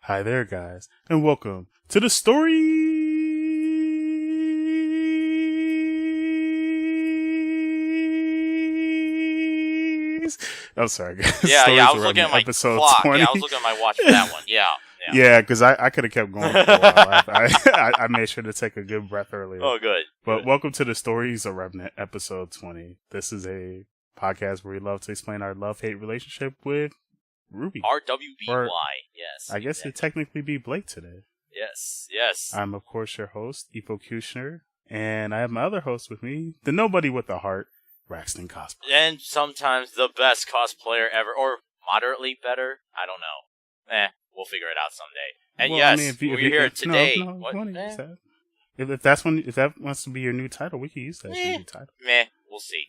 Hi there, guys, and welcome to the Stories I'm sorry, guys. Yeah, Stories I of was looking Remnant, at my episode clock. 20. Yeah, I was looking at my watch for that one. Yeah, because I could have kept going for a while. I made sure to take a good breath earlier. Oh, good. But good. Welcome to the Stories of Remnant, episode 20. This is a podcast where we love to explain our love-hate relationship with RWBY. RWBY, yes. I guess it'd technically be Blake today. Yes. I'm, of course, your host, Efocutioner, and I have my other host with me, the nobody with a heart, Braxton Cosplay. And sometimes the best cosplayer ever, or moderately better. I don't know. We'll figure it out someday. And Well, yes, I mean, if we're here today. No, what? Use that. If that wants to be your new title, we can use that as your new title. We'll see.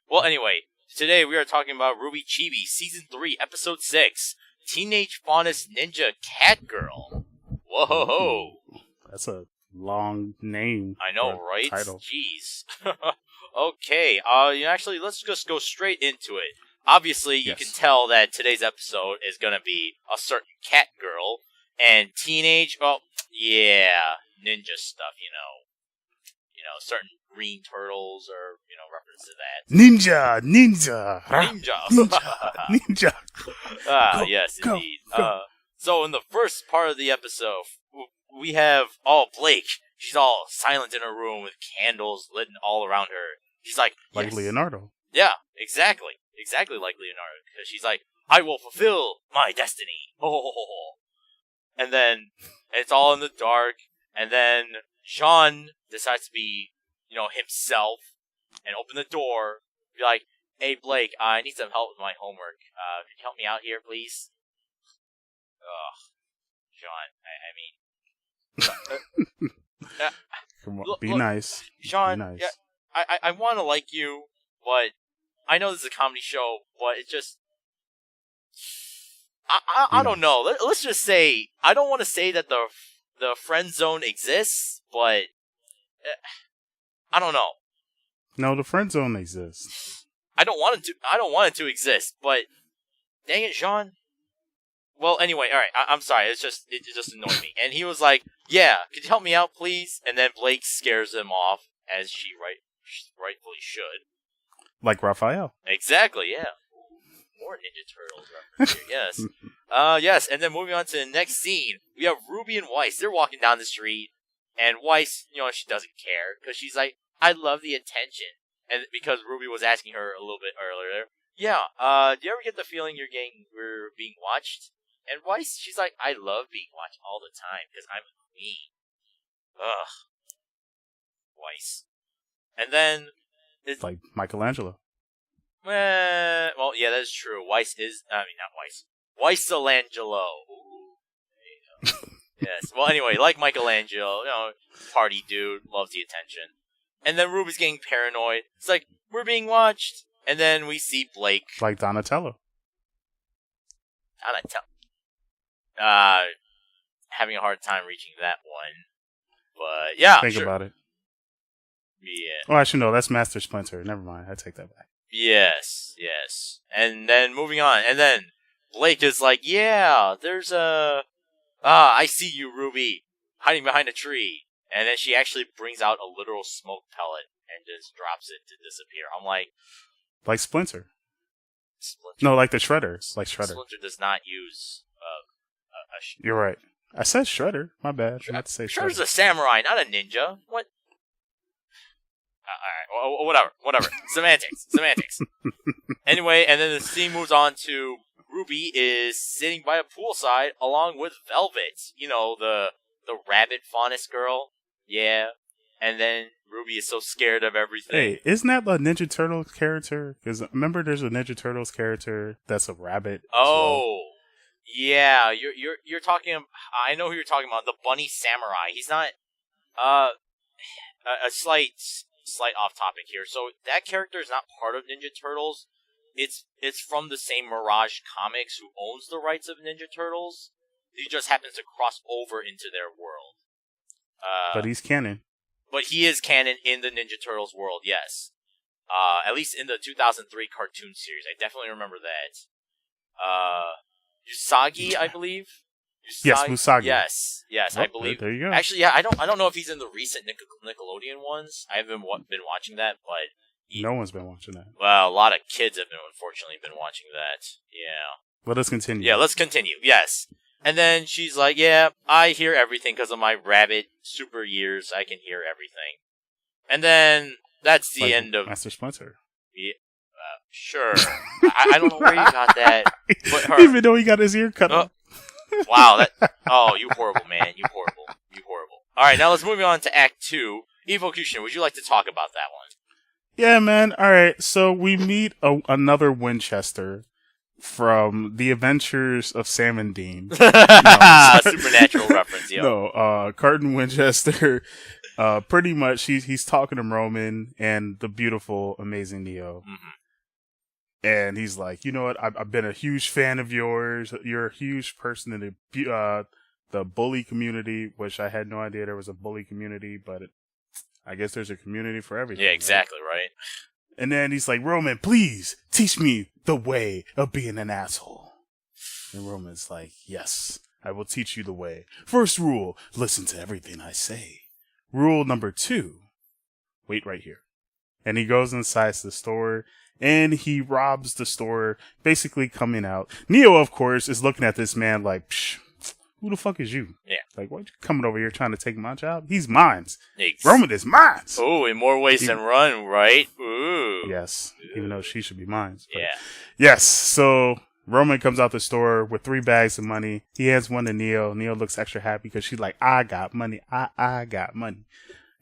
Well, anyway, today we are talking about RWBY Chibi, Season 3, Episode 6, Teenage Faunus Ninja Catgirl. Whoa! That's a long name. I know, right? Title. Jeez. Okay, actually, let's just go straight into it. Obviously, you can tell that today's episode is gonna be a certain cat girl, and teenage, ninja stuff, certain green turtles or, reference to that. Ninja. Yes, go, indeed. go. So in the first part of the episode, we have, Blake. She's all silent in her room with candles lit all around her. She's like Leonardo. Yeah, exactly. Exactly like Leonardo. Because she's like, I will fulfill my destiny. And then, it's all in the dark. And then, Sean decides to be, himself. And open the door. Be like, hey, Blake, I need some help with my homework. Can you help me out here, please? Ugh. Sean, Come on, be nice. Sean, be nice. Yeah, I want to like you, but I know this is a comedy show, but it just... I don't know. Let's just say, I don't want to say that the friend zone exists, but... I don't know. No, the friend zone exists. I don't want it to exist, but... Dang it, Sean. Well, anyway, alright, I'm sorry, it just annoyed me. And he was like, yeah, could you help me out, please? And then Blake scares him off, as she rightfully should. Like Raphael. Exactly, yeah. More Ninja Turtles reference here, yes. Yes, and then moving on to the next scene, we have RWBY and Weiss. They're walking down the street, and Weiss, she doesn't care, because she's like, I love the attention. And because RWBY was asking her a little bit earlier, yeah, do you ever get the feeling we're being watched? And Weiss, she's like, I love being watched all the time, because I'm a queen. Ugh. Weiss. And then... It's like Michelangelo. Well, yeah, that's true. Not Weiss. Weisselangelo. Ooh. There you go. Yes. Well, anyway, like Michelangelo, party dude, loves the attention. And then RWBY's getting paranoid. It's like, we're being watched. And then we see Blake. Like Donatello. Having a hard time reaching that one. But, yeah, Think about it. Yeah. Oh, actually, no, that's Master Splinter. Never mind, I take that back. Yes. And then, moving on. And then, Blake is like, yeah, there's I see you, RWBY, hiding behind a tree. And then she actually brings out a literal smoke pellet and just drops it to disappear. I'm like... Like Splinter. No, like the Shredder. Like Shredder. Splinter does not use You're right. I said Shredder. My bad. I meant to say Shredder's a samurai, not a ninja. What? Alright, whatever. Semantics. Anyway, and then the scene moves on to RWBY is sitting by a poolside along with Velvet. The rabbit Faunus girl. Yeah. And then RWBY is so scared of everything. Hey, isn't that a Ninja Turtles character? Because remember, there's a Ninja Turtles character that's a rabbit. Yeah. You're talking. I know who you're talking about. The bunny samurai. He's not. A slight off topic here. So that character is not part of Ninja Turtles. It's from the same Mirage Comics, who owns the rights of Ninja Turtles. He just happens to cross over into their world. But he's canon. But he is canon in the Ninja Turtles world, yes. At least in the 2003 cartoon series. I definitely remember that. Usagi, I believe, Yes, Usagi. Yes, I believe. There you go. Actually, yeah, I don't know if he's in the recent Nickelodeon ones. I haven't been watching that, but no one's been watching that. Well, a lot of kids have unfortunately been watching that. Yeah. Let us continue. Yeah, let's continue. Yes. And then she's like, yeah, I hear everything because of my rabbit super ears. I can hear everything. And then that's the end of Master Splinter. Yeah, sure. I don't know where you got that. But even though he got his ear cut off. Wow. You horrible, man. You horrible. All right, now let's move on to Act 2. Efocutioner, would you like to talk about that one? Yeah, man. All right. So we meet another Winchester from The Adventures of Sam and Dean. Supernatural reference, yo. No, Carton Winchester. Pretty much, he's talking to Roman and the beautiful, amazing Neo. Mm-hmm. And he's like, you know what? I've been a huge fan of yours. You're a huge person in the bully community, which I had no idea there was a bully community, but I guess there's a community for everything. Yeah, exactly, right? And then he's like, Roman, please teach me the way of being an asshole. And Roman's like, yes, I will teach you the way. First rule, listen to everything I say. Rule number 2, wait right here. And he goes inside the store and he robs the store, basically coming out. Neo, of course, is looking at this man like, psh, who the fuck is you? Yeah. Like, what, you coming over here trying to take my job? He's mine. Thanks. Roman is mine. Oh, in more ways than one, right? Ooh. Yes, even though she should be mine. Yeah. Yes, so Roman comes out the store with 3 bags of money. He hands one to Neo. Neo looks extra happy because she's like, I got money. I got money.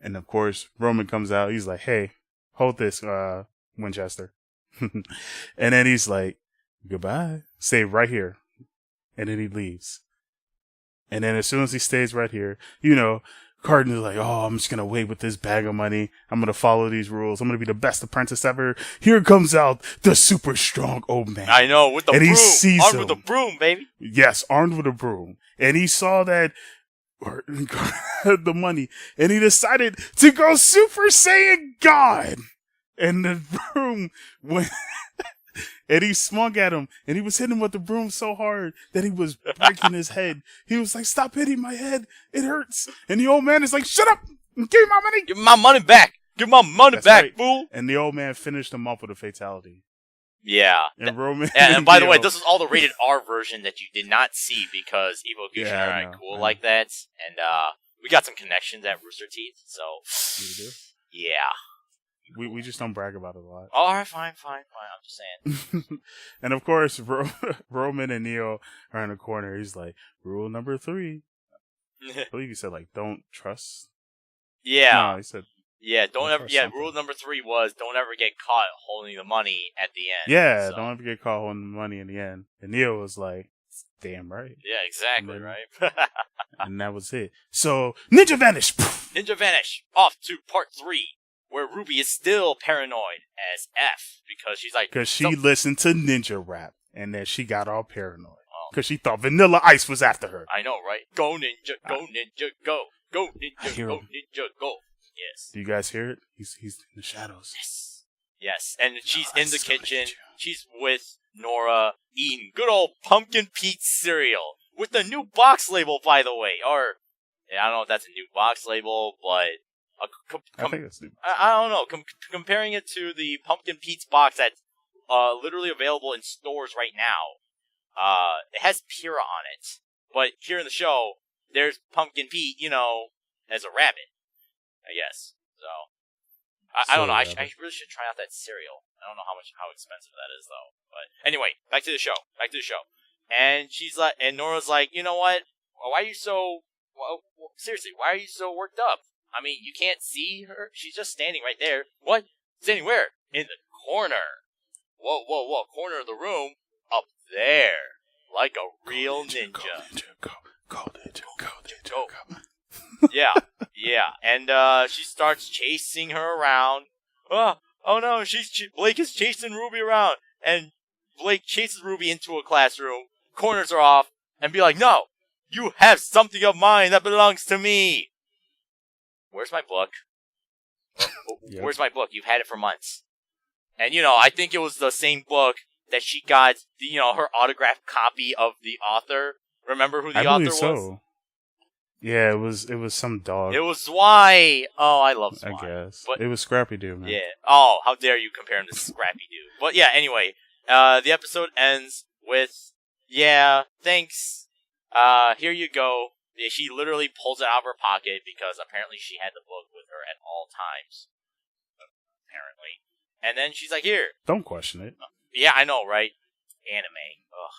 And of course, Roman comes out. He's like, hey, hold this, Winchester. And then he's like, goodbye. Stay right here. And then he leaves. And then as soon as he stays right here, Carton is like, oh, I'm just going to wait with this bag of money. I'm going to follow these rules. I'm going to be the best apprentice ever. Here comes out the super strong old man. I know, with the broom. He sees armed him. with a broom, baby. Yes, armed with a broom. And he saw that the money. And he decided to go Super Saiyan God. And the broom went... And he swung at him, and he was hitting him with the broom so hard that he was breaking his head. He was like, stop hitting my head. It hurts. And the old man is like, shut up and give me my money. Give me my money back. Give my money That's back, right. fool. And the old man finished him off with a fatality. Yeah. And Roman. And by the way, this is all the rated R version that you did not see because Efocutioner aren't cool like that. And we got some connections at Rooster Teeth, so. You do? Yeah. We just don't brag about it a lot. All right, fine. I'm just saying. And of course, Roman and Neo are in the corner. He's like, rule number 3. I believe he said, like, don't trust. Yeah. No, he said. Yeah, don't ever. Yeah, something. rule number 3 was don't ever get caught holding the money at the end. Yeah, so. don't ever get caught holding the money in the end. And Neo was like, damn right. Yeah, exactly, then, right? And that was it. So, Ninja Vanish! Ninja Vanish! Off to part 3. Where RWBY is still paranoid as F because she's like... Because she listened to Ninja Rap, and then she got all paranoid. Because she thought Vanilla Ice was after her. I know, right? Go Ninja, go Ninja, go. Go Ninja, go Ninja, go. Yes. Do you guys hear it? He's in the shadows. Yes. And she's in the kitchen. She's with Nora eating good old pumpkin Pete cereal. With the new box label, by the way. Or, I don't know if that's a new box label, but... I think it's new. I don't know. Comparing it to the Pumpkin Pete's box that's literally available in stores right now, it has Pyrrha on it. But here in the show, there's Pumpkin Pete, as a rabbit, I guess. So, I don't know. I really should try out that cereal. I don't know how expensive that is, though. But anyway, back to the show. And she's like, and Nora's like, you know what? Why are you so? Seriously, why are you so worked up? I mean, you can't see her? She's just standing right there. What? Standing where? In the corner. Whoa. Corner of the room. Up there. Like a real ninja. Go, ninja, go. Yeah. And she starts chasing her around. Oh no, Blake is chasing RWBY around. And Blake chases RWBY into a classroom, corners her off, and be like, no, you have something of mine that belongs to me. Where's my book? Yep. Where's my book? You've had it for months. And, I think it was the same book that she got, her autographed copy of the author Remember who the I author believe so. was? Yeah, it was some dog. It was Zwei. Oh, I love Zwei. I guess. But it was Scrappy Doo, man. yeah. Oh, how dare you compare him to Scrappy Doo? But yeah, anyway, the episode ends with, yeah, thanks. Here you go. Yeah, she literally pulls it out of her pocket because apparently she had the book with her at all times. Apparently. And then she's like, here. Don't question it. Yeah, I know, right? Anime. Ugh.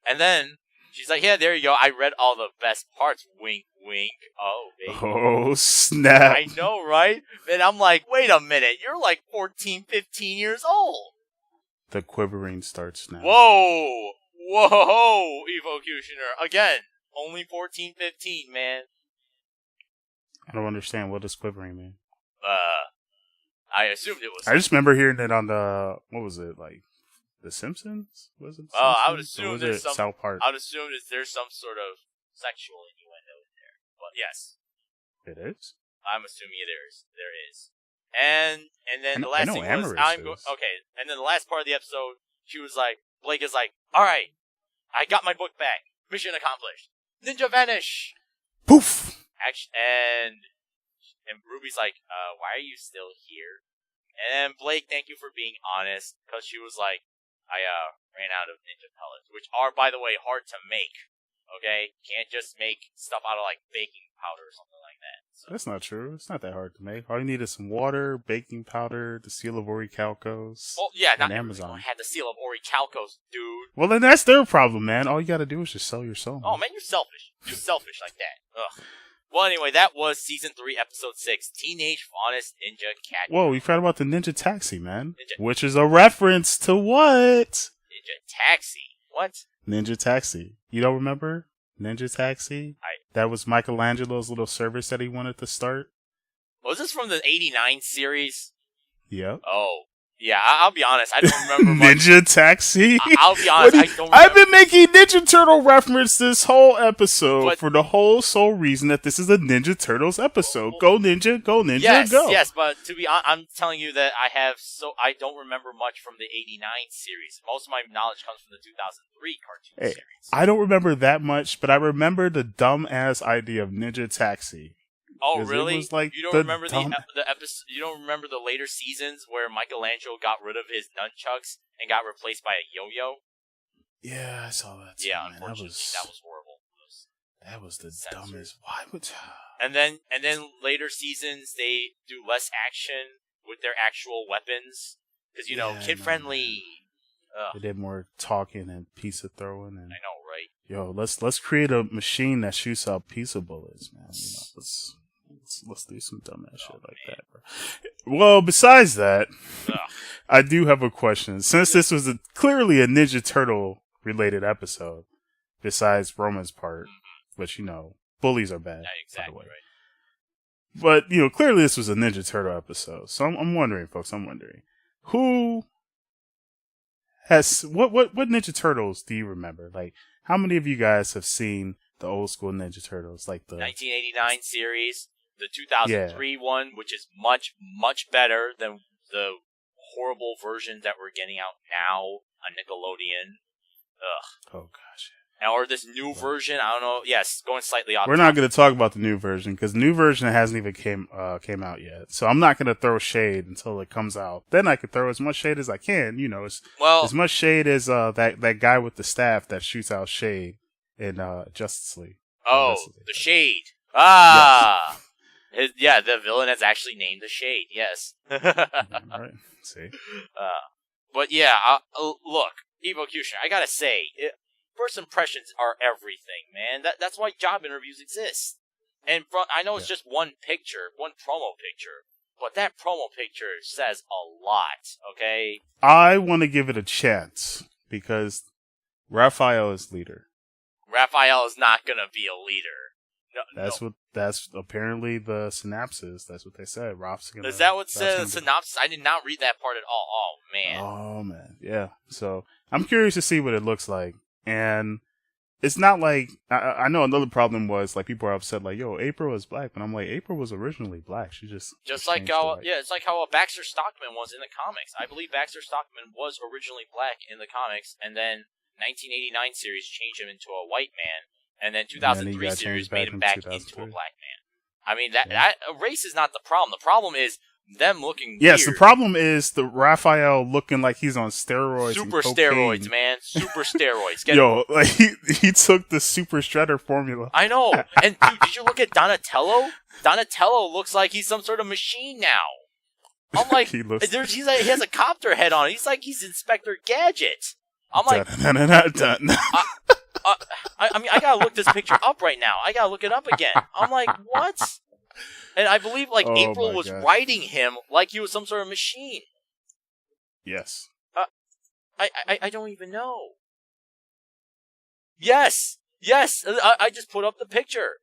And then she's like, yeah, there you go. I read all the best parts. Wink, wink. Oh, baby. Oh, snap. I know, right? And I'm like, wait a minute. You're like 14, 15 years old. The quivering starts now. Whoa. Whoa, Efocutioner. Again, only 14, 15, man. I don't understand. What does quivering mean? I assumed it was. I just remember hearing it on the, what was it, like, The Simpsons? Was it? Oh, I would assume there's some. South Park? I would assume that there's some sort of sexual innuendo in there. But yes. It is? I'm assuming there is. And then the last thing was, okay, and then the last part of the episode, she was like, Blake is like, alright, I got my book back. Mission accomplished. Ninja vanish! Poof! And Ruby's like, why are you still here? And Blake, thank you for being honest, because she was like, I ran out of ninja pellets, which are, by the way, hard to make. Okay? Can't just make stuff out of, like, baking powder or something like that. So. That's not true. It's not that hard to make. All you need is some water, baking powder, the seal of orichalcos. Well, yeah, not Amazon. Had the seal of orichalcos, dude. Well, then that's their problem, man. All you gotta do is just sell your soul. Oh, man, you're selfish. You're selfish like that. Ugh. Well, anyway, that was Season 3, Episode 6, Teenage Faunus Ninja Catgirl. Whoa, we forgot about the Ninja Taxi, man. Which is a reference to what? Ninja Taxi. What? Ninja Taxi. You don't remember? Ninja Taxi? That was Michelangelo's little service that he wanted to start. Was this from the 89 series? Yep. Oh. Yeah, I'll be honest, I don't remember much. Ninja Taxi? I'll be honest, I don't remember. I've been making Ninja Turtle reference this whole episode for the whole sole reason that this is a Ninja Turtles episode. Go Ninja, yes, go. Yes, but to be honest, I'm telling you that I don't remember much from the 89 series. Most of my knowledge comes from the 2003 cartoon series. I don't remember that much, but I remember the dumb-ass idea of Ninja Taxi. Oh, really? It was like you don't remember the episode? You don't remember the later seasons where Michelangelo got rid of his nunchucks and got replaced by a yo-yo? Yeah, I saw that. Yeah, man. unfortunately, that was horrible. That was the dumbest. Why would? And then later seasons they do less action with their actual weapons because kid friendly. They did more talking and pizza throwing. And I know, right? Yo, let's create a machine that shoots out pizza bullets, man. Let's do some dumbass shit like that, bro. Well, besides that, I do have a question. Since this was clearly a Ninja Turtle related episode, besides Roman's part, which bullies are bad. Yeah, exactly right. But clearly this was a Ninja Turtle episode. So I'm wondering, folks. Who has what Ninja Turtles do you remember? Like, how many of you guys have seen the old school Ninja Turtles, like the 1989 series, the 2003 one, which is much, much better than the horrible versions that we're getting out now on Nickelodeon. Ugh. Oh gosh. Or this new version, I don't know. Yes, going slightly off. We're not going to talk about the new version because the new version hasn't even came out yet. So I'm not going to throw shade until it comes out. Then I can throw as much shade as I can. As much shade as that guy with the staff that shoots out shade in Justice League. Oh, the Shade. Ah. Yes. The villain is actually named the Shade. Yes. All right. See. But yeah, look, Efocutioner, I gotta say, first impressions are everything, man. That's why job interviews exist. And I know it's just one picture, one promo picture, but that promo picture says a lot, okay? I want to give it a chance because Raphael is leader. Raphael is not gonna be a leader. No, that's apparently the synopsis. That's what they said. Raph's gonna. Is that what said the synopsis? I did not read that part at all. Oh man. Oh man, yeah. So I'm curious to see what it looks like, and it's not like I know another problem was like people are upset like, yo, April is black, but I'm like, April was originally black. She just like how it's like how Baxter Stockman was in the comics. I believe Baxter Stockman was originally black in the comics, and then 1989 series changed him into a white man. And then he 2003 got series changed made back him in back into a 2003. black man. I mean, that race is not the problem. The problem is them looking Yes, weird. the problem is the Raphael looking like he's on steroids. Super and steroids, man. Super steroids. Yo, like he took the Super Shredder formula. I know. And dude, did you look at Donatello? Donatello looks like he's some sort of machine now. I'm like, he has a copter head on. He's like he's Inspector Gadget. I'm like, I mean, I gotta look this picture up right now. I gotta look it up again. I'm like, what? And I believe April was riding him like he was some sort of machine. Yes. I don't even know. Yes. I just put up the picture.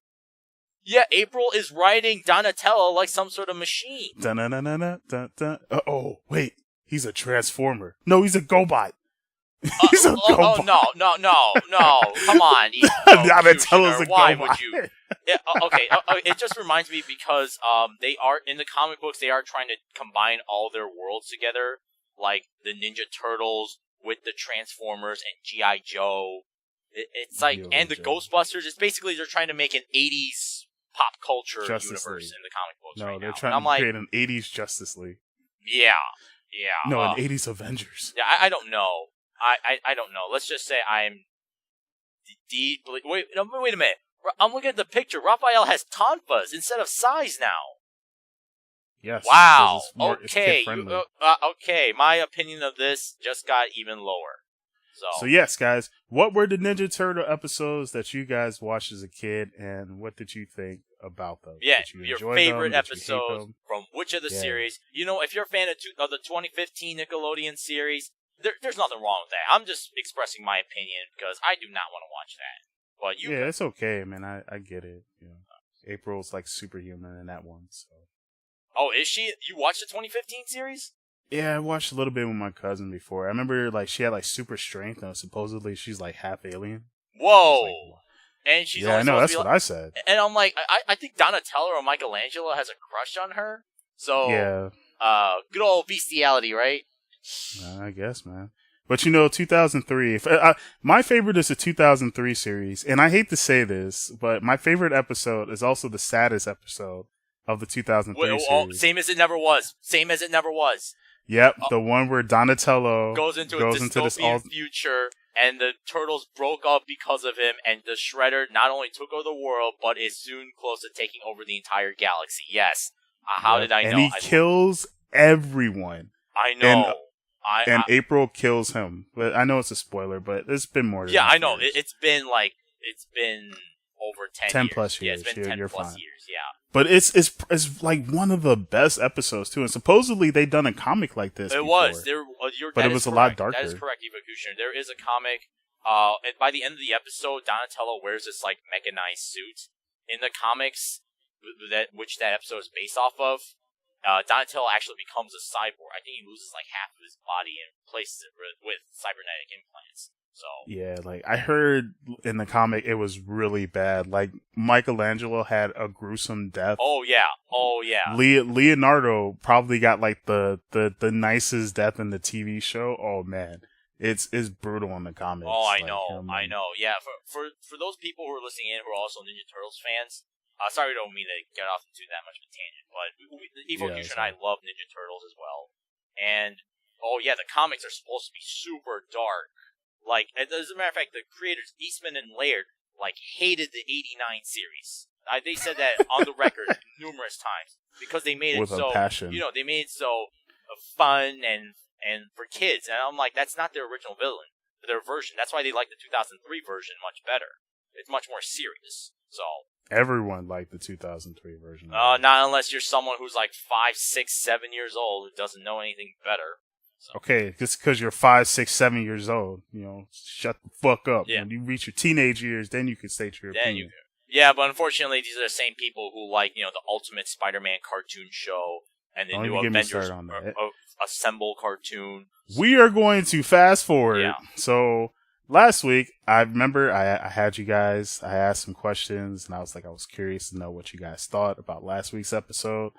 Yeah, April is riding Donatello like some sort of machine. Oh, wait. He's a Transformer. No, he's a GoBot. He's a GoBot. No. Come on. Donatello's a why GoBot. would you? Yeah, okay. It just reminds me because they are in the comic books. They are trying to combine all their worlds together, like the Ninja Turtles with the Transformers and G.I. Joe. It's like and the Ghostbusters. It's basically they're trying to make an '80s pop culture universe in the comic books right now. No, they're trying to create an '80s Justice League. Yeah. No, an '80s Avengers. Yeah, I don't know. I don't know. Let's just say I'm deeply... Wait a minute. I'm looking at the picture. Raphael has tonfas instead of size now. Yes. Wow. Okay. Okay. My opinion of this just got even lower. So yes, guys. What were the Ninja Turtle episodes that you guys watched as a kid, and what did you think about them? Yeah, your favorite episodes from which of the series. You know, if you're a fan of the 2015 Nickelodeon series, there's nothing wrong with that. I'm just expressing my opinion because I do not want to watch that. But you it's okay, man. I get it. You know, April's like superhuman in that one. So. Oh, is she? You watched the 2015 series? Yeah, I watched a little bit with my cousin before. I remember she had super strength, and supposedly she's half alien. Whoa! And she's I know, that's what I said. And I'm like, I think Donatello or Michelangelo has a crush on her. So good old bestiality, right? I guess, man. But 2003. My favorite is the 2003 series, and I hate to say this, but my favorite episode is also the saddest episode of the 2003 series. Same as it never was. Yep, the one where Donatello goes into a dystopian future, and the Turtles broke up because of him, and the Shredder not only took over the world, but is soon close to taking over the entire galaxy. Yes. How did I know? And he kills everyone. I know. And April kills him. But I know it's a spoiler, but it's been more than that. Yeah, I know. It's been over 10 years. Plus years. Yeah, it's been 10 plus years, yeah. But it's like one of the best episodes, too. And supposedly they done a comic like this before. Was. But it was a lot darker. That is correct, Efocutioner. There is a comic. And by the end of the episode, Donatello wears this, mechanized suit. In the comics, which that episode is based off of, Donatello actually becomes a cyborg. I think he loses, half of his body and replaces it with cybernetic implants. So yeah, I heard in the comic it was really bad. Michelangelo had a gruesome death. Oh yeah. Leonardo probably got the nicest death in the TV show. Oh man, it's brutal in the comics. Oh, I know. Yeah, for those people who are listening in who are also Ninja Turtles fans, sorry, I don't mean to get off into that much of a tangent, but Efocutioner and I love Ninja Turtles as well. And the comics are supposed to be super dark. As a matter of fact, the creators Eastman and Laird hated the '89 series. They said that on the record numerous times because they made it so passion. They made it so fun and for kids. And I'm like, that's not their original villain, their version. That's why they like the 2003 version much better. It's much more serious. So everyone liked the 2003 version. Not unless you're someone who's 5, 6, 7 years old who doesn't know anything better. So. Okay, just because you're 5, 6, 7 years old, shut the fuck up. Yeah. When you reach your teenage years, then you can state your opinion. Yeah, but unfortunately, these are the same people who the Ultimate Spider-Man cartoon show and the new Avengers Assemble cartoon. We are going to fast forward. Yeah. So last week, I remember I had you guys. I asked some questions, and I was curious to know what you guys thought about last week's episode.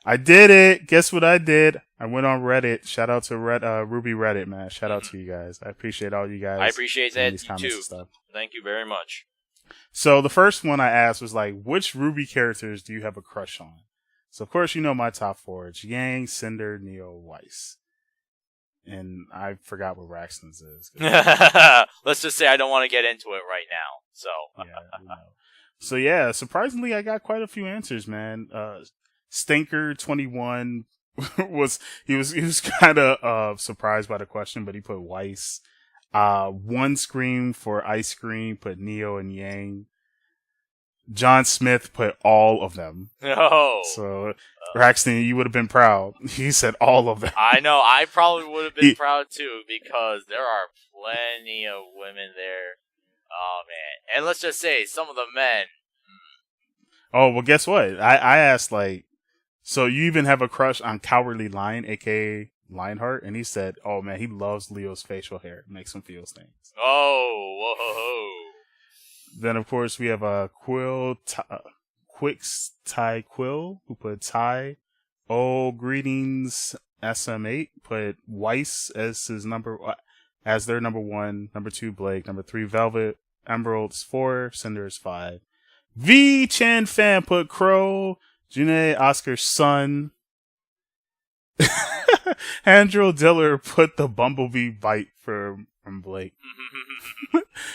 I did it. Guess what I did? I went on Reddit. Shout out to RWBY Reddit, man. Shout out to you guys. I appreciate all you guys. I appreciate that too. Thank you very much. So the first one I asked was like, which RWBY characters do you have a crush on? So of course you know my top 4. It's Yang, Cinder, Neo, Weiss. And I forgot what Raxton's is. Let's just say I don't want to get into it right now. So So yeah, surprisingly I got quite a few answers, man. Stinker21 was kind of surprised by the question, but he put Weiss. One Scream for Ice Cream put Neo and Yang. John Smith put all of them. Oh. So, Raxton, you would have been proud. He said all of them. I know. I probably would have been proud too, because there are plenty of women there. Oh, man. And let's just say, some of the men. Oh, well, guess what? I asked, like, so you even have a crush on Cowardly Lion, a.k.a. Lionheart? And he said, oh, man, he loves Leo's facial hair. It makes him feel things. Oh, whoa. Then, of course, we have Quix Ty Quill, who put Ty. Oh, Greetings SM8 put Weiss as their number 1. Number 2, Blake. Number 3, Velvet. Emerald is 4. Cinder is 5. V Chan Fan put Crow. Janae Oscar's son. Andrew Diller put the Bumblebee bite from Blake.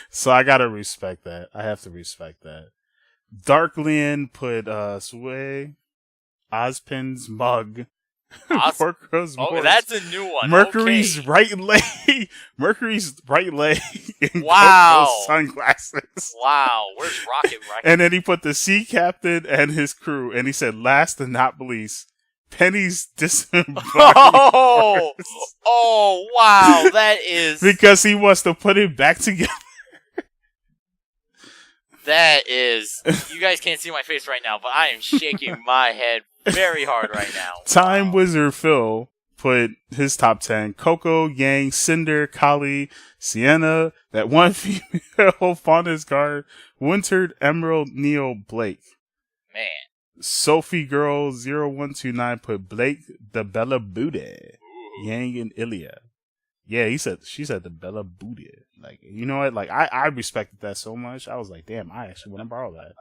So I gotta respect that. I have to respect that. Darklian put Sway. Ozpin's mug. Porco's oh, that's a new one. Mercury's right leg. Mercury's right leg. Wow. Sunglasses. Wow. Where's Rocket? And then he put the sea captain and his crew, and he said, last and not least, Penny's disembodied. Oh, wow. That is... because he wants to put it back together. That is... You guys can't see my face right now, but I am shaking my head very hard right now. Time Wizard Phil put his top 10. Coco, Yang, Cinder, Kali, Sienna, that one female, Faunus Guard, Wintered, Emerald, Neo, Blake. Man. Sophie Girl 0129 put Blake, the Bella Booty. Yang and Ilya. Yeah, she said the Bella Booty. Like, you know what? Like, I respected that so much. I was like, damn, I actually want to borrow that.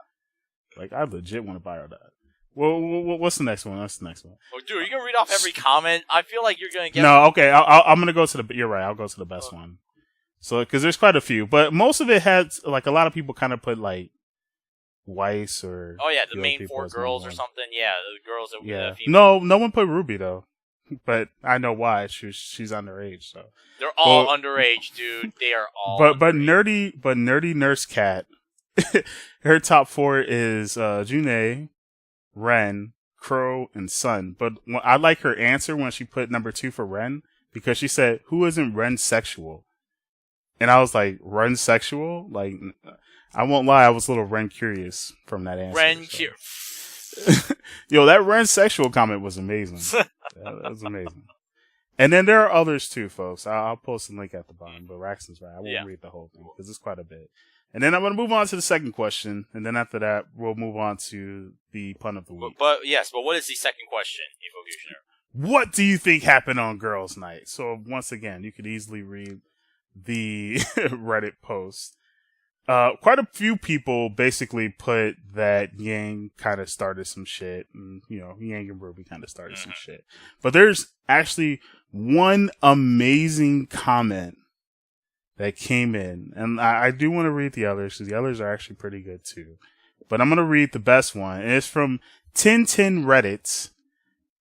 Like, I legit want to borrow that. Well, what's the next one? What's the next one? Oh, dude, you're going to read off every comment? I feel like you're going to get... No, okay, I'm going to go to the... You're right, I'll go to the best one. So, because there's quite a few. But most of it had, like, a lot of people kind of put, like, Weiss or... Oh, yeah, the main 4 girls or something. Yeah, the girls that... Yeah. No one put RWBY, though. But I know why. She's underage, so... They're all underage, dude. They are all But nerdy Nurse Cat, her top 4 is Junae, Ren, Crow, and Sun. But I like her answer when she put number 2 for Ren, because she said, who isn't Ren sexual? And I was like, Ren sexual? Like, I won't lie, I was a little Ren curious from that answer. Yo, that Ren sexual comment was amazing. That was amazing. And then there are others too, folks. I'll post a link at the bottom, but Raxton's right. I won't read the whole thing because it's quite a bit. And then I'm going to move on to the second question, and then after that, we'll move on to the pun of the week. But what is the second question, Efocutioner? What do you think happened on Girls' Night? So once again, you could easily read the Reddit post. Quite a few people basically put that Yang kind of started some shit, and Yang and RWBY kind of started some shit. But there's actually one amazing comment that came in, and I do want to read the others, because the others are actually pretty good too. But I'm going to read the best one, and it's from Tintin Reddit,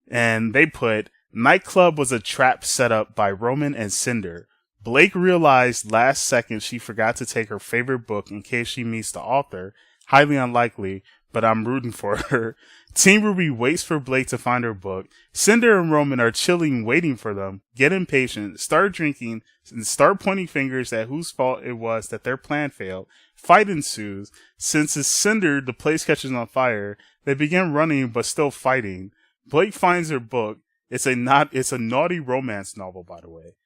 and they put, nightclub was a trap set up by Roman and Cinder. Blake realized last second she forgot to take her favorite book in case she meets the author. Highly unlikely, but I'm rooting for her. Team RWBY waits for Blake to find her book. Cinder and Roman are chilling, waiting for them, get impatient, start drinking, and start pointing fingers at whose fault it was that their plan failed. Fight ensues. Since it's Cinder, the place catches on fire. They begin running, but still fighting. Blake finds her book. It's a naughty romance novel, by the way.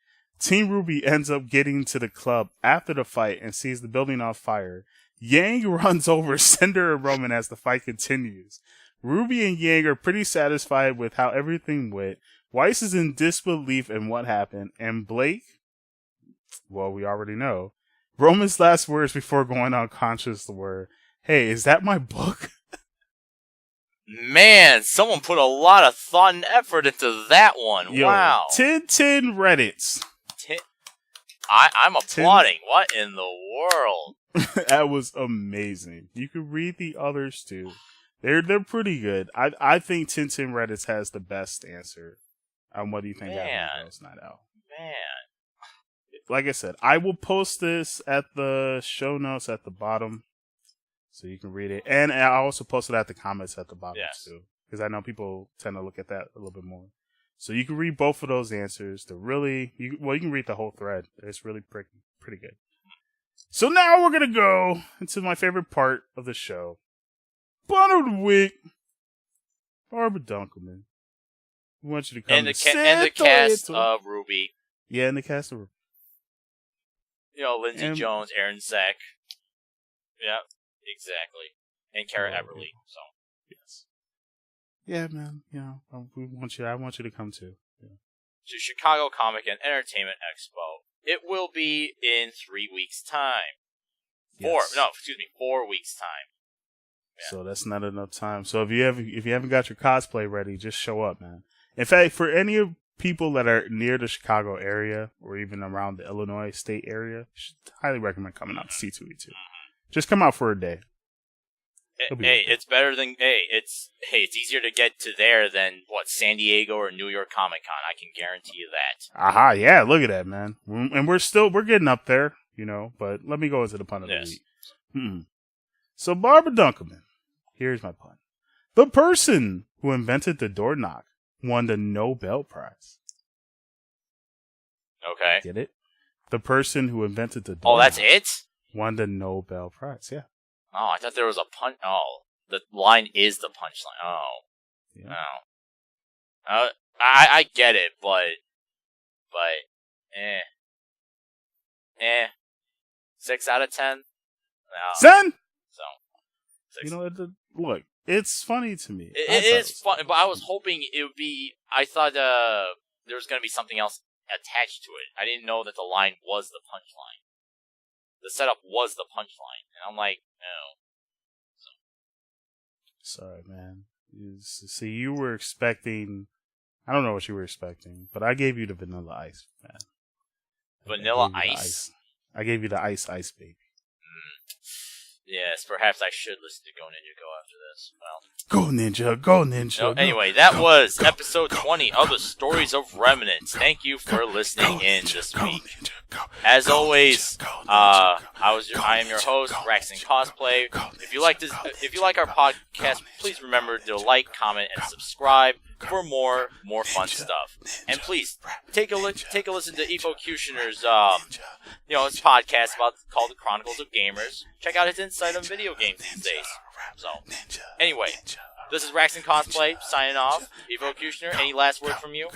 Team RWBY ends up getting to the club after the fight and sees the building on fire. Yang runs over Cinder and Roman as the fight continues. RWBY and Yang are pretty satisfied with how everything went. Weiss is in disbelief in what happened, and Blake, well, we already know, Roman's last words before going unconscious were, "Hey, is that my book?" Man, someone put a lot of thought and effort into that one. Yo, Wow. 10 Reddits. I'm applauding. What in the world? That was amazing. You could read the others too. They're pretty good. I think 10 Reddits has the best answer on what do you think happened Girls Night Out. Man. Like I said, I will post this at the show notes at the bottom so you can read it. And I also posted at the comments at the bottom too. Because I know people tend to look at that a little bit more. So you can read both of those answers. They're really, you can read the whole thread. It's really pretty good. So now we're going to go into my favorite part of the show. Bun of the week. Barbara Dunkelman. We want you to come and the cast of RWBY. Yeah, and the cast of RWBY. You know, Lindsay Jones, Aaron Sack. Yeah, exactly. And Kara Everly. So. Yes. Yeah, man. You know, I want you to come too. Yeah. To Chicago Comic and Entertainment Expo. It will be in 3 weeks' time. 4 weeks' time. Yeah. So that's not enough time. So if you haven't got your cosplay ready, just show up, man. In fact, for any of people that are near the Chicago area or even around the Illinois state area, highly recommend coming out to C2E2. Just come out for a day. Hey, it's better than it's easier to get to there than San Diego or New York Comic Con. I can guarantee you that. Aha, yeah, look at that, man. And we're getting up there, you know. But let me go into the pun of the week. So Barbara Dunkelman, here's my pun. The person who invented the door knock won the Nobel Prize. Okay. Get it? The person who invented the door knock. Oh, that's it? Won the Nobel Prize, yeah. Oh, I thought there was a punch. Oh, the line is the punchline. Oh. Yeah. Oh. I get it, but 6 out of 10? No. 10? So. 6. You know, look, it's funny to me. It is funny, but I was hoping it would be, I thought there was going to be something else attached to it. I didn't know that the line was the punchline. The setup was the punchline. And I'm like, no. Sorry, man. See, you were expecting... I don't know what you were expecting, but I gave you the vanilla ice, man. Vanilla ice? I gave you the ice, baby. Yes, perhaps I should listen to Go Ninja Go after this. Well, Go Ninja, go Ninja. So anyway, that was episode 20 of the Stories of Remnant. Thank you for listening in this week. As always, I am your host, Braxton Cosplay. If you like our podcast, please remember to like, comment, and subscribe for more fun stuff. And please take a listen to Efocutioner's his podcast called The Chronicles of Gamers. Check out his insight on video games these days. So anyway, this is Braxton Cosplay signing off. Efocutioner, any last word from you?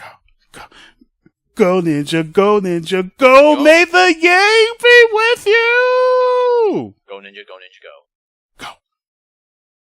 Go Ninja, go Ninja, go! May the yang be with you! Go Ninja, go Ninja, go.